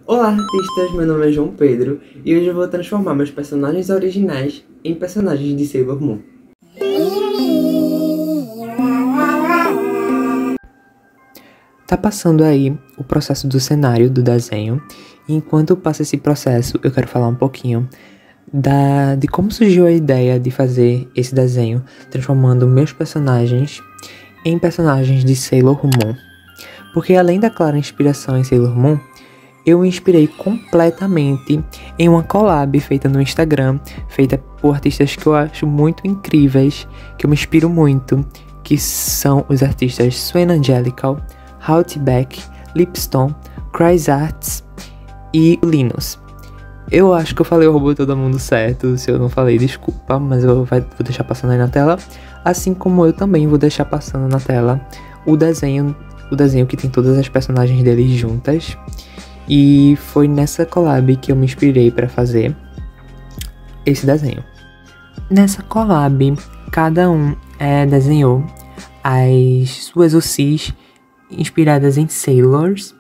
Olá, artistas! Meu nome é João Pedro e hoje eu vou transformar meus personagens originais em personagens de Sailor Moon. Tá passando aí o processo do cenário do desenho, e enquanto passa esse processo, eu quero falar um pouquinho de como surgiu a ideia de fazer esse desenho, transformando meus personagens em personagens de Sailor Moon. Porque além da clara inspiração em Sailor Moon, eu me inspirei completamente em uma collab feita no Instagram, feita por artistas que eu acho muito incríveis, que eu me inspiro muito, que são os artistas Swen Angelical, Haltback, Lipstone, Cryzarts e Linus. Eu acho que eu falei o robô todo mundo certo, se eu não falei, desculpa, mas eu vou deixar passando aí na tela, assim como eu também vou deixar passando na tela o desenho que tem todas as personagens deles juntas. E foi nessa collab que eu me inspirei para fazer esse desenho. Nessa collab, cada um desenhou as suas OCs inspiradas em Sailors.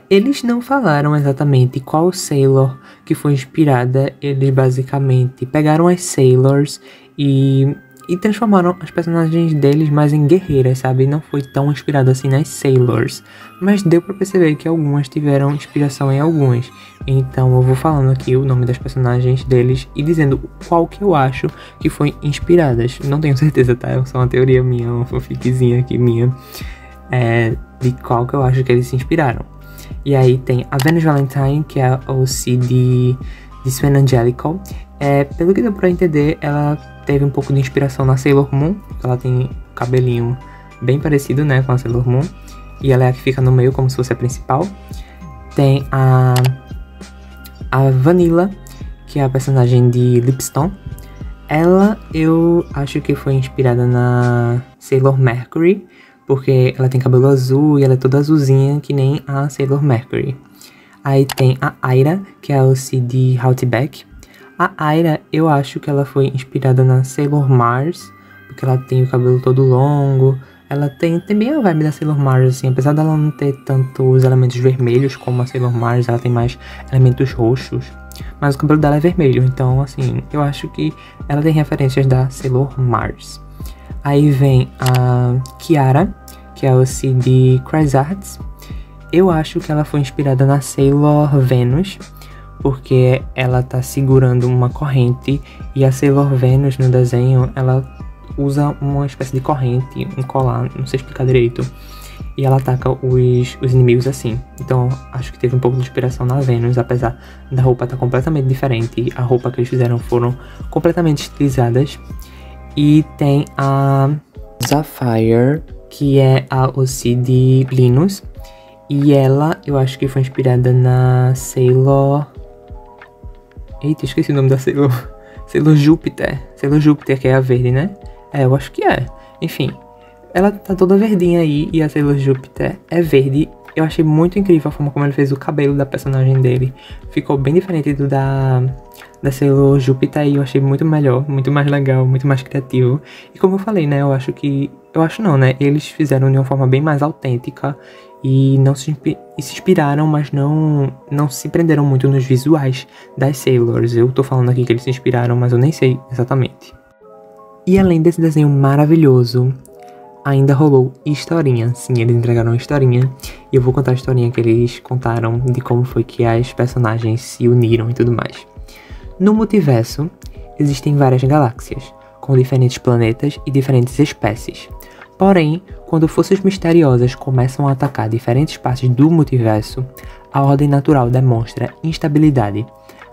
Eles não falaram exatamente qual Sailor que foi inspirada. Eles basicamente pegaram as Sailors e transformaram as personagens deles mais em guerreiras, sabe? Não foi tão inspirado assim nas Sailors, mas deu pra perceber que algumas tiveram inspiração em algumas. Então eu vou falando aqui o nome das personagens deles e dizendo qual que eu acho que foi inspiradas. Não tenho certeza, tá? É só uma teoria minha, uma fanficzinha aqui minha, de qual que eu acho que eles se inspiraram. E aí tem a Venus Valentine, que é a OC de Swen Angelical. Pelo que deu pra entender, ela teve um pouco de inspiração na Sailor Moon, porque ela tem um cabelinho bem parecido, né, com a Sailor Moon. E ela é a que fica no meio como se fosse a principal. Tem a Vanilla, que é a personagem de Lipstone. Ela, eu acho que foi inspirada na Sailor Mercury, porque ela tem cabelo azul e ela é toda azulzinha, que nem a Sailor Mercury. Aí tem a Aira, que é a OC de Haltback. A Aira, eu acho que ela foi inspirada na Sailor Mars, porque ela tem o cabelo todo longo. Ela tem bem a vibe da Sailor Mars, assim, apesar dela não ter tantos elementos vermelhos como a Sailor Mars, ela tem mais elementos roxos. Mas o cabelo dela é vermelho, então, assim, eu acho que ela tem referências da Sailor Mars. Aí vem a Kiara, que é a OC de Cryzarts. Eu acho que ela foi inspirada na Sailor Venus, porque ela tá segurando uma corrente e a Sailor Venus no desenho, ela usa uma espécie de corrente, um colar, não sei explicar direito, e ela ataca os inimigos assim. Então acho que teve um pouco de inspiração na Venus, apesar da roupa estar completamente diferente. A roupa que eles fizeram foram completamente estilizadas. E tem a Sapphire, que é a OC de Linus, e ela, eu acho que foi inspirada na Sailor... Eita, esqueci o nome da Sailor. Sailor Júpiter. Sailor Júpiter, que é a verde, né? Eu acho que é. Enfim, ela tá toda verdinha aí e a Sailor Júpiter é verde. Eu achei muito incrível a forma como ele fez o cabelo da personagem dele. Ficou bem diferente do da Sailor Júpiter e eu achei muito melhor, muito mais legal, muito mais criativo. E como eu falei, né, eu acho não, né, eles fizeram de uma forma bem mais autêntica e se inspiraram, mas não se prenderam muito nos visuais das Sailors. Eu tô falando aqui que eles se inspiraram, mas eu nem sei exatamente. E além desse desenho maravilhoso, ainda rolou historinha. Sim, eles entregaram uma historinha. E eu vou contar a historinha que eles contaram de como foi que as personagens se uniram e tudo mais. No multiverso, existem várias galáxias, com diferentes planetas e diferentes espécies. Porém, quando forças misteriosas começam a atacar diferentes partes do multiverso, a ordem natural demonstra instabilidade,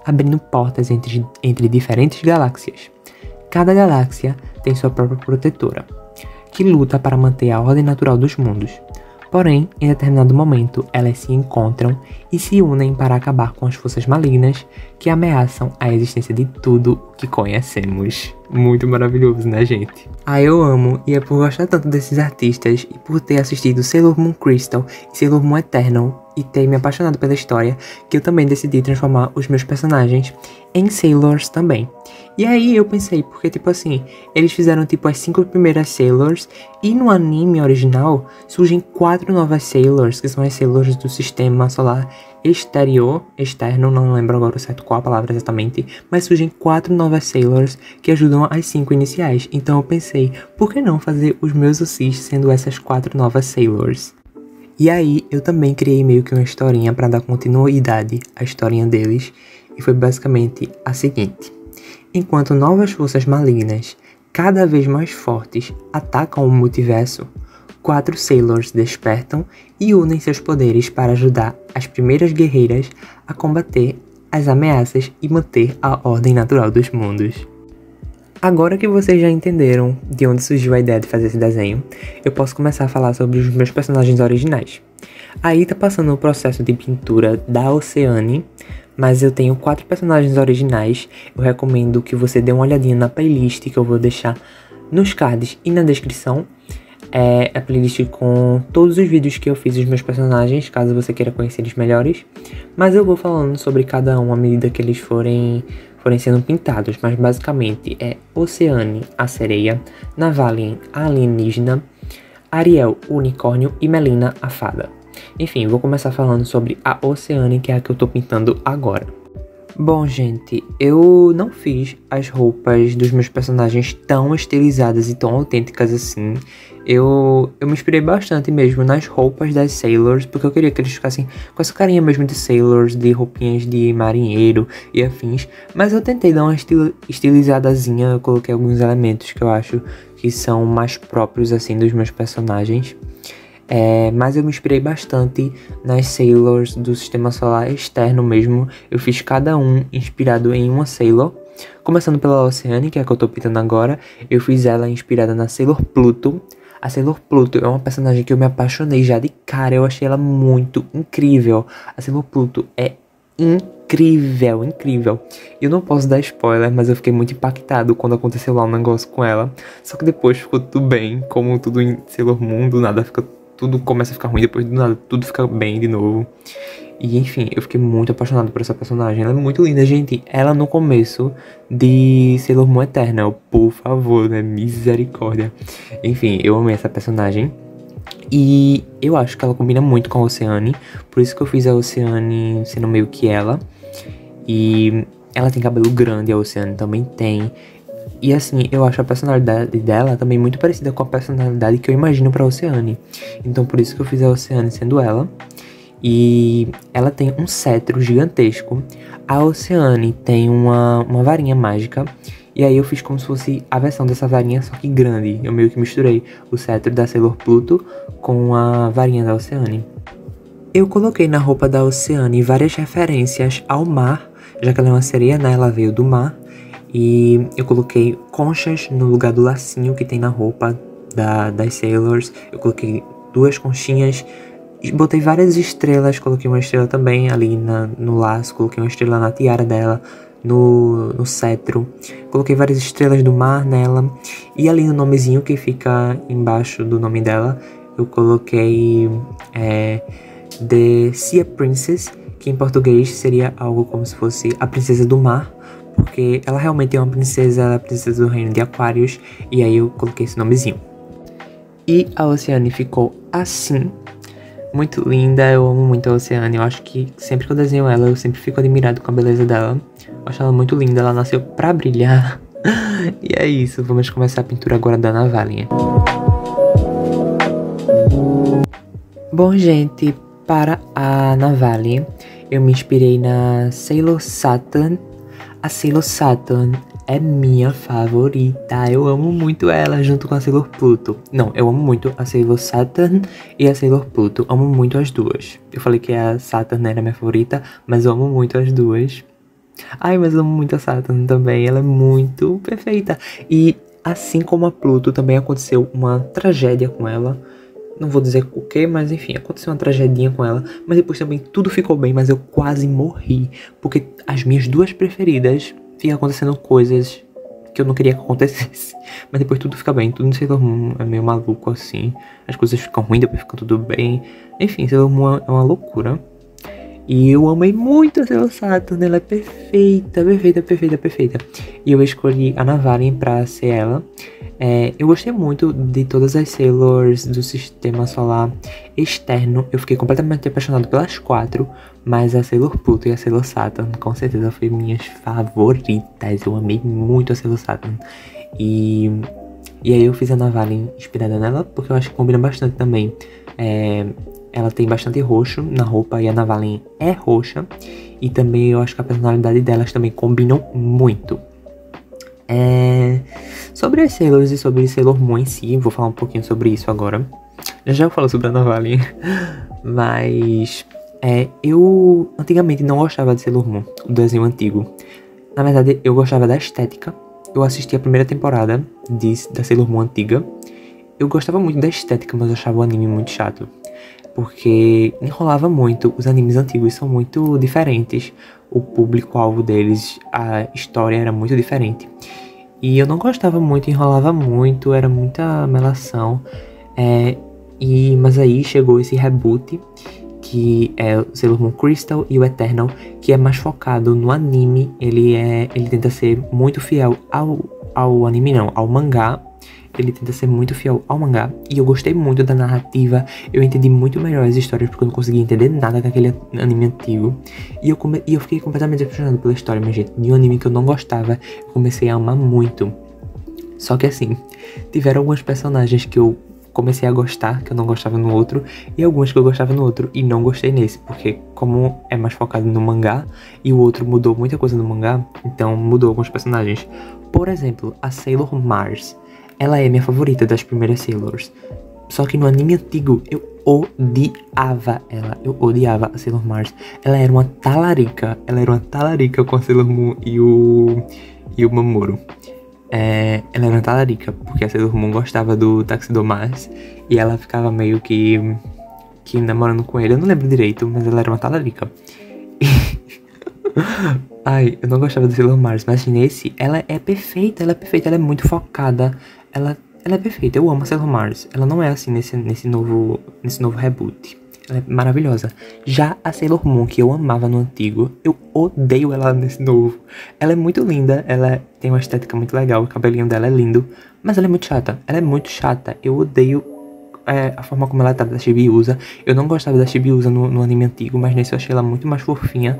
abrindo portas entre diferentes galáxias. Cada galáxia tem sua própria protetora, que luta para manter a ordem natural dos mundos. Porém, em determinado momento, elas se encontram e se unem para acabar com as forças malignas que ameaçam a existência de tudo que conhecemos. Muito maravilhoso, né, gente? Eu amo, e é por gostar tanto desses artistas e por ter assistido Sailor Moon Crystal e Sailor Moon Eternal e ter me apaixonado pela história que eu também decidi transformar os meus personagens em Sailors também. E aí eu pensei, porque tipo assim, eles fizeram tipo as 5 primeiras Sailors e no anime original surgem 4 novas Sailors, que são as Sailors do sistema solar externo, não lembro agora certo qual a palavra exatamente, mas surgem 4 novas Sailors que ajudam as 5 iniciais. Então eu pensei, por que não fazer os meus OCs sendo essas 4 novas Sailors? E aí eu também criei meio que uma historinha para dar continuidade à historinha deles, e foi basicamente a seguinte. Enquanto novas forças malignas, cada vez mais fortes, atacam o multiverso, 4 Sailors despertam e unem seus poderes para ajudar as primeiras guerreiras a combater as ameaças e manter a ordem natural dos mundos. Agora que vocês já entenderam de onde surgiu a ideia de fazer esse desenho, eu posso começar a falar sobre os meus personagens originais. Aí tá passando o processo de pintura da Oceane, mas eu tenho 4 personagens originais. Eu recomendo que você dê uma olhadinha na playlist que eu vou deixar nos cards e na descrição. É a playlist com todos os vídeos que eu fiz dos meus personagens, caso você queira conhecer eles melhores. Mas eu vou falando sobre cada um à medida que eles forem sendo pintados. Mas basicamente é Oceane, a sereia, Navalien, a alienígena, Ariel, o unicórnio e Melina, a fada. Enfim, vou começar falando sobre a Oceane, que é a que eu tô pintando agora. Bom, gente, eu não fiz as roupas dos meus personagens tão estilizadas e tão autênticas assim. Eu me inspirei bastante mesmo nas roupas das Sailors, porque eu queria que eles ficassem com essa carinha mesmo de Sailors, de roupinhas de marinheiro e afins. Mas eu tentei dar uma estilizadazinha, eu coloquei alguns elementos que eu acho que são mais próprios assim dos meus personagens. Mas eu me inspirei bastante nas Sailors do sistema solar externo mesmo. Eu fiz cada um inspirado em uma Sailor. Começando pela Oceane, que é a que eu tô pintando agora. Eu fiz ela inspirada na Sailor Pluto. A Sailor Pluto é uma personagem que eu me apaixonei já de cara. Eu achei ela muito incrível. A Sailor Pluto é incrível, incrível. Eu não posso dar spoiler, mas eu fiquei muito impactado quando aconteceu lá um negócio com ela. Só que depois ficou tudo bem, como tudo em Sailor Moon, do nada tudo começa a ficar ruim, depois do nada tudo fica bem de novo. E enfim, eu fiquei muito apaixonado por essa personagem. Ela é muito linda, gente. Ela no começo de Sailor Moon Eternal, por favor, né? Misericórdia. Enfim, eu amei essa personagem. E eu acho que ela combina muito com a Oceane. Por isso que eu fiz a Oceane sendo meio que ela. E ela tem cabelo grande, a Oceane também tem. E assim, eu acho a personalidade dela também muito parecida com a personalidade que eu imagino pra Oceane. Então por isso que eu fiz a Oceane sendo ela. E ela tem um cetro gigantesco. A Oceane tem uma varinha mágica. E aí eu fiz como se fosse a versão dessa varinha, só que grande. Eu meio que misturei o cetro da Sailor Pluto com a varinha da Oceane. Eu coloquei na roupa da Oceane várias referências ao mar, já que ela é uma sereia, né? Ela veio do mar. E eu coloquei conchas no lugar do lacinho que tem na roupa das Sailors. Eu coloquei 2 conchinhas. E botei várias estrelas. Coloquei uma estrela também ali no laço. Coloquei uma estrela na tiara dela. No cetro. Coloquei várias estrelas do mar nela. E ali no nomezinho que fica embaixo do nome dela, eu coloquei The Sea Princess, que em português seria algo como se fosse a princesa do mar. Porque ela realmente é uma princesa, ela é a princesa do reino de Aquários. E aí eu coloquei esse nomezinho. E a Oceane ficou assim. Muito linda, eu amo muito a Oceane. Eu acho que sempre que eu desenho ela, eu sempre fico admirado com a beleza dela. Eu acho ela muito linda, ela nasceu pra brilhar. E é isso, vamos começar a pintura agora da Navalien. Bom, gente, para a Navalien, eu me inspirei na Sailor Saturn. A Sailor Saturn é minha favorita. Eu amo muito ela junto com a Sailor Pluto. Não, eu amo muito a Sailor Saturn e a Sailor Pluto. Amo muito as duas. Eu falei que a Saturn era minha favorita, mas eu amo muito as duas. Ai, mas eu amo muito a Saturn também. Ela é muito perfeita. E assim como a Pluto, também aconteceu uma tragédia com ela. Não vou dizer o que, mas enfim, aconteceu uma tragedinha com ela. Mas depois também tudo ficou bem, mas eu quase morri. Porque as minhas duas preferidas ficam acontecendo coisas que eu não queria que acontecesse. Mas depois tudo fica bem, tudo no Sailor Moon é meio maluco assim. As coisas ficam ruins, depois fica tudo bem. Enfim, Sailor Moon é uma loucura. E eu amei muito a Sailor Saturn, ela é perfeita, perfeita, perfeita, perfeita. E eu escolhi a Navalian pra ser ela. Eu gostei muito de todas as Sailors do sistema solar externo. Eu fiquei completamente apaixonado pelas 4, mas a Sailor Pluto e a Sailor Saturn com certeza foi minhas favoritas. Eu amei muito a Sailor Saturn. E aí eu fiz a Navalian inspirada nela, porque eu acho que combina bastante também. Ela tem bastante roxo na roupa e a Navalian é roxa. E também eu acho que a personalidade delas também combinam muito. Sobre as Sailors e sobre Sailor Moon em si, vou falar um pouquinho sobre isso agora. Já eu falo sobre a Navalian, mas eu antigamente não gostava de Sailor Moon, o desenho antigo. Na verdade, eu gostava da estética. Eu assisti a primeira temporada da Sailor Moon antiga. Eu gostava muito da estética, mas eu achava o anime muito chato, porque enrolava muito. Os animes antigos são muito diferentes. O público-alvo deles, a história era muito diferente. E eu não gostava muito, enrolava muito, era muita melação. Mas aí chegou esse reboot, que é o Sailor Moon Crystal e o Eternal, que é mais focado no anime. Ele tenta ser muito fiel ao anime, não, ao mangá. Ele tenta ser muito fiel ao mangá. E eu gostei muito da narrativa. Eu entendi muito melhor as histórias, porque eu não conseguia entender nada daquele anime antigo. E eu fiquei completamente apaixonado pela história, minha gente. De um anime que eu não gostava, eu comecei a amar muito. Só que assim, tiveram alguns personagens que eu comecei a gostar, que eu não gostava no outro, e alguns que eu gostava no outro e não gostei nesse, porque como é mais focado no mangá e o outro mudou muita coisa no mangá, então mudou alguns personagens. Por exemplo, a Sailor Mars. Ela é minha favorita das primeiras Sailors. Só que no anime antigo eu odiava ela. Eu odiava a Sailor Mars. Ela era uma talarica. Ela era uma talarica com a Sailor Moon e o Mamoru. Ela era uma talarica, porque a Sailor Moon gostava do Tuxedo Mars. E ela ficava meio que namorando com ele. Eu não lembro direito, mas ela era uma talarica. Ai, eu não gostava do Sailor Mars, mas nesse, ela é perfeita, ela é muito focada. Ela é perfeita, eu amo a Sailor Mars. Ela não é assim nesse novo reboot. Ela é maravilhosa. Já a Sailor Moon, que eu amava no antigo, eu odeio ela nesse novo. Ela é muito linda, ela tem uma estética muito legal, o cabelinho dela é lindo, mas ela é muito chata. Ela é muito chata, eu odeio a forma como ela trata da Chibiusa. Eu não gostava da Chibiusa no anime antigo, mas nesse eu achei ela muito mais fofinha.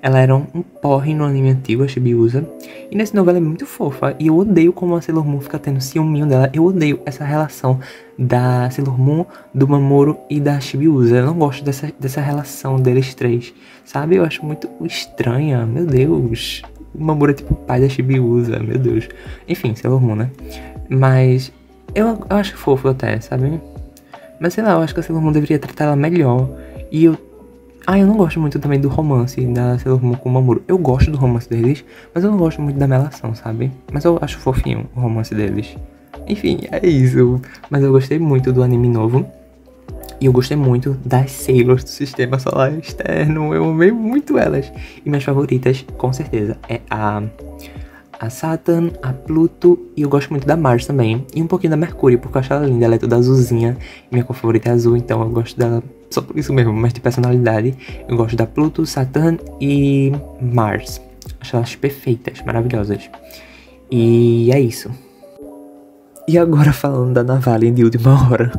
Ela era um porre no anime antigo, a Chibiusa. E nesse novo ela é muito fofa. E eu odeio como a Sailor Moon fica tendo ciúminho dela. Eu odeio essa relação da Sailor Moon, do Mamoru e da Chibiusa. Eu não gosto dessa relação deles três, sabe? Eu acho muito estranha, meu Deus. O Mamoru é tipo o pai da Chibiusa, meu Deus. Enfim, Sailor Moon, né? Mas eu acho fofo até, sabe? Mas sei lá, eu acho que a Sailor Moon deveria tratar ela melhor. E eu não gosto muito também do romance da Sailor Moon com o Mamoru. Eu gosto do romance deles, mas eu não gosto muito da melação, sabe? Mas eu acho fofinho o romance deles. Enfim, é isso. Mas eu gostei muito do anime novo. E eu gostei muito das Sailors do Sistema Solar Externo. Eu amei muito elas. E minhas favoritas, com certeza, é a Saturn, a Pluto, e eu gosto muito da Mars também. E um pouquinho da Mercúrio, porque eu acho ela linda, ela é toda azulzinha. E minha cor favorita é azul, então eu gosto dela só por isso mesmo. Mas de personalidade, eu gosto da Pluto, Saturn e Mars. Acho elas perfeitas, maravilhosas. E é isso. E agora falando da Navalian de última hora.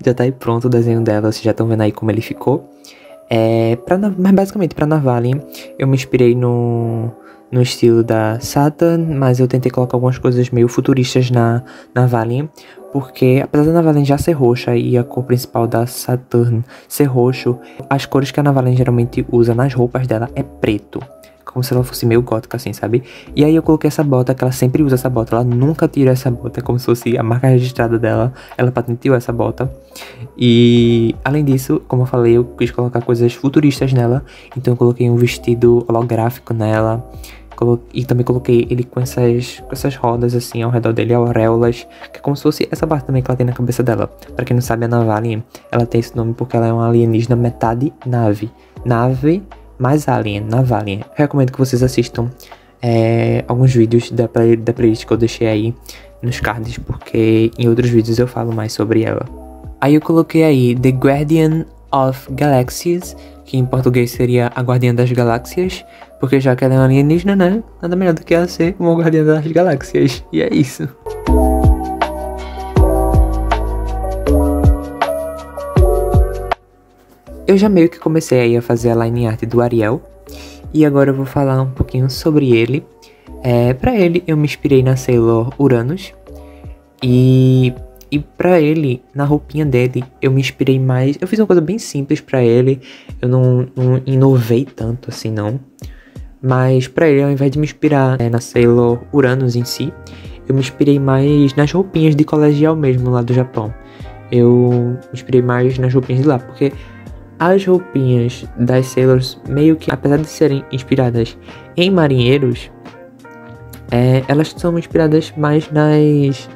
Já tá aí pronto o desenho dela, vocês já estão vendo aí como ele ficou. Mas basicamente pra Navalian, eu me inspirei no estilo da Saturn, mas eu tentei colocar algumas coisas meio futuristas na Navalian, porque apesar da Navalian já ser roxa e a cor principal da Saturn ser roxo, as cores que a Navalian geralmente usa nas roupas dela é preto, como se ela fosse meio gótica assim, sabe? E aí eu coloquei essa bota, que ela sempre usa essa bota, ela nunca tira essa bota, como se fosse a marca registrada dela, ela patenteou essa bota. E além disso, como eu falei, eu quis colocar coisas futuristas nela, então eu coloquei um vestido holográfico nela. E também coloquei ele com essas rodas assim ao redor dele, auréolas, que é como se fosse essa parte também que ela tem na cabeça dela. Pra quem não sabe, a Navalian, ela tem esse nome porque ela é uma alienígena metade nave mais alien, Navalian. Recomendo que vocês assistam alguns vídeos da playlist que eu deixei aí nos cards, porque em outros vídeos eu falo mais sobre ela. Aí eu coloquei aí The Guardian of Galaxies, que em português seria a Guardiã das Galáxias, porque já que ela é uma alienígena, né? Nada melhor do que ela ser uma Guardiã das Galáxias. E é isso. Eu já meio que comecei aí a fazer a line art do Ariel, e agora eu vou falar um pouquinho sobre ele. Pra ele, eu me inspirei na Sailor Uranus, e pra ele, na roupinha dele, eu me inspirei mais... Eu fiz uma coisa bem simples pra ele, eu não inovei tanto assim não. Mas pra ele, ao invés de me inspirar na Sailor Uranus em si, eu me inspirei mais nas roupinhas de colegial mesmo lá do Japão. Eu me inspirei mais nas roupinhas de lá, porque as roupinhas das Sailors, meio que, apesar de serem inspiradas em marinheiros, elas são inspiradas mais nas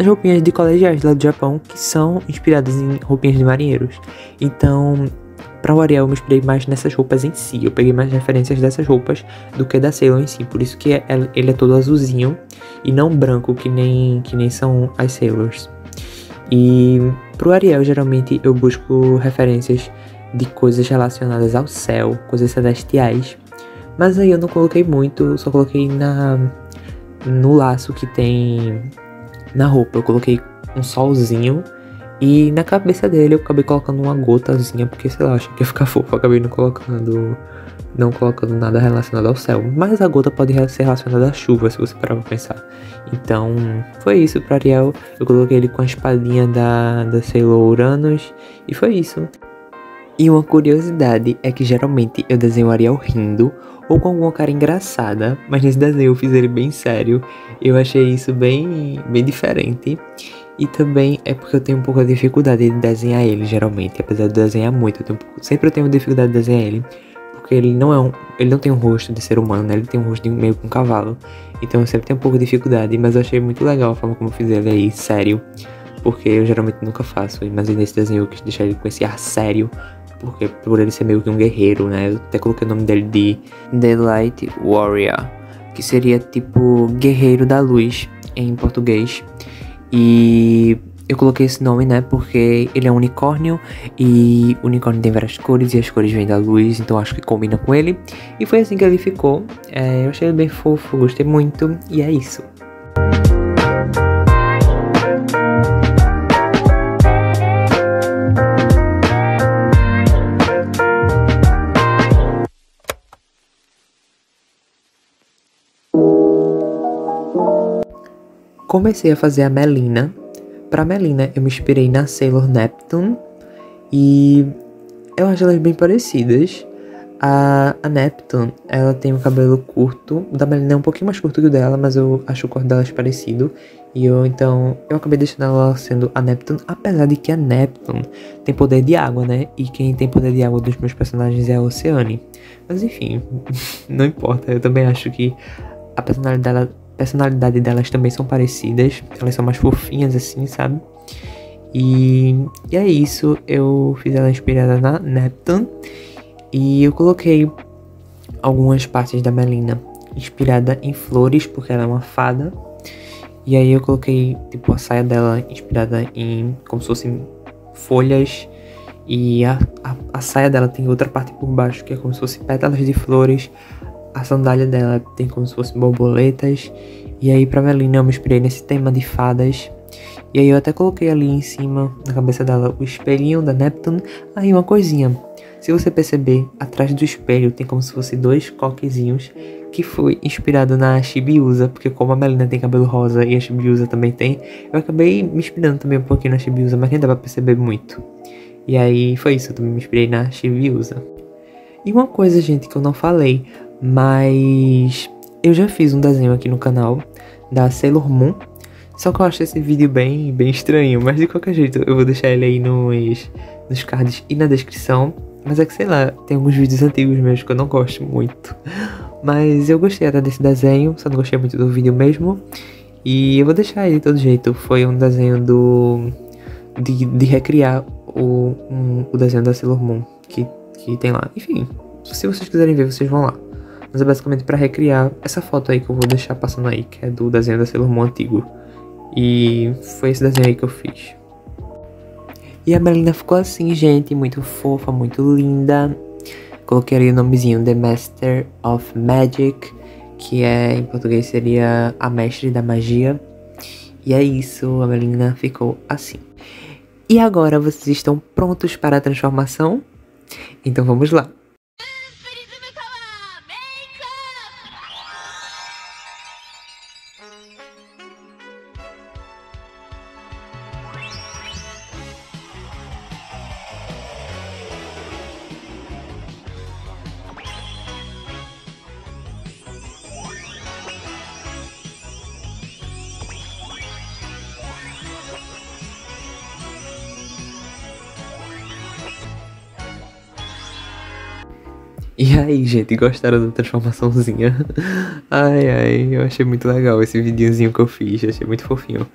roupinhas de colegiais lá do Japão, que são inspiradas em roupinhas de marinheiros. Então, para o Ariel, eu me inspirei mais nessas roupas em si. Eu peguei mais referências dessas roupas do que da Sailor em si. Por isso que ele é todo azulzinho e não branco, que nem são as Sailors. E pro Ariel, geralmente, eu busco referências de coisas relacionadas ao céu, coisas celestiais. Mas aí eu não coloquei muito, só coloquei no laço que tem na roupa. Eu coloquei um solzinho e na cabeça dele eu acabei colocando uma gotazinha, porque sei lá, achei que ia ficar fofo. Eu acabei não colocando nada relacionado ao céu. Mas a gota pode ser relacionada à chuva, se você parar pra pensar. Então, foi isso pra Ariel. Eu coloquei ele com a espadinha da Sailor Uranus e foi isso. E uma curiosidade é que geralmente eu desenho o Ariel rindo ou com alguma cara engraçada, mas nesse desenho eu fiz ele bem sério. Eu achei isso bem diferente. E também é porque eu tenho um pouco de dificuldade de desenhar ele, geralmente. Apesar de desenhar muito, sempre eu tenho dificuldade de desenhar ele. Porque ele não tem um rosto de ser humano, né? Ele tem um rosto de meio com um cavalo. Então eu sempre tenho um pouco de dificuldade, mas eu achei muito legal a forma como eu fiz ele aí, sério. Porque eu geralmente nunca faço, mas nesse desenho eu quis deixar ele com esse ar sério. Porque por ele ser meio que um guerreiro, né? Eu até coloquei o nome dele de The Light Warrior, que seria tipo guerreiro da luz em português. E eu coloquei esse nome, né? Porque ele é um unicórnio e o unicórnio tem várias cores e as cores vêm da luz, então acho que combina com ele. E foi assim que ele ficou. Eu achei ele bem fofo, gostei muito e é isso. Comecei a fazer a Melina. Pra Melina eu me inspirei na Sailor Neptune e eu acho elas bem parecidas. A Neptune, ela tem o cabelo curto, o da Melina é um pouquinho mais curto que o dela, mas eu acho o corte delas parecido. E então eu acabei deixando ela sendo a Neptune, apesar de que a Neptune tem poder de água, né? E quem tem poder de água dos meus personagens é a Oceane. Mas enfim, não importa, eu também acho que a personalidade delas também são parecidas. Elas são mais fofinhas assim, sabe? E é isso. Eu fiz ela inspirada na Neptune. E eu coloquei algumas partes da Melina inspirada em flores, porque ela é uma fada. E aí eu coloquei tipo a saia dela inspirada em como se fossem folhas. E a saia dela tem outra parte por baixo que é como se fosse pétalas de flores. A sandália dela tem como se fossem borboletas. E aí pra Melina eu me inspirei nesse tema de fadas. E aí eu até coloquei ali em cima, na cabeça dela, o espelhinho da Neptune. Aí uma coisinha. Se você perceber, atrás do espelho tem como se fosse dois coquezinhos. Que foi inspirado na Chibiusa. Porque como a Melina tem cabelo rosa e a Chibiusa também tem, eu acabei me inspirando também um pouquinho na Chibiusa, mas nem dá pra perceber muito. E aí foi isso, eu também me inspirei na Chibiusa. E uma coisa, gente, que eu não falei, mas eu já fiz um desenho aqui no canal da Sailor Moon. Só que eu acho esse vídeo bem estranho, mas de qualquer jeito eu vou deixar ele aí nos cards e na descrição. Mas é que sei lá, tem alguns vídeos antigos meus que eu não gosto muito. Mas eu gostei até desse desenho, só não gostei muito do vídeo mesmo. E eu vou deixar ele de todo jeito. Foi um desenho de recriar o desenho da Sailor Moon que tem lá. Enfim, se vocês quiserem ver, vocês vão lá. Mas é basicamente pra recriar essa foto aí que eu vou deixar passando aí, que é do desenho da Sailor Moon antigo. E foi esse desenho aí que eu fiz. E a Melina ficou assim, gente, muito fofa, muito linda. Coloquei ali o nomezinho The Master of Magic, que em português seria a mestre da magia. E é isso, a Melina ficou assim. E agora vocês estão prontos para a transformação? Então vamos lá. E aí, gente, gostaram da transformaçãozinha? Ai, eu achei muito legal esse videozinho que eu fiz, achei muito fofinho.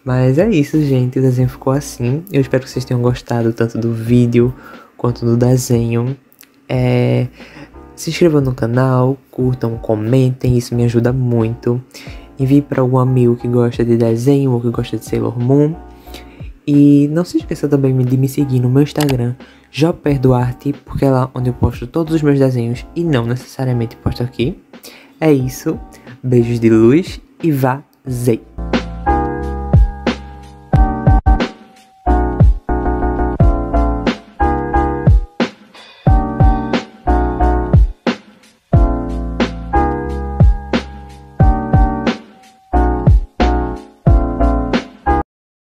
Mas é isso, gente, o desenho ficou assim. Eu espero que vocês tenham gostado tanto do vídeo quanto do desenho. Se inscrevam no canal, curtam, comentem, isso me ajuda muito. Envie para algum amigo que gosta de desenho ou que gosta de Sailor Moon. E não se esqueça também de me seguir no meu Instagram, JoperDuarte, porque é lá onde eu posto todos os meus desenhos e não necessariamente posto aqui. É isso, beijos de luz e vazei!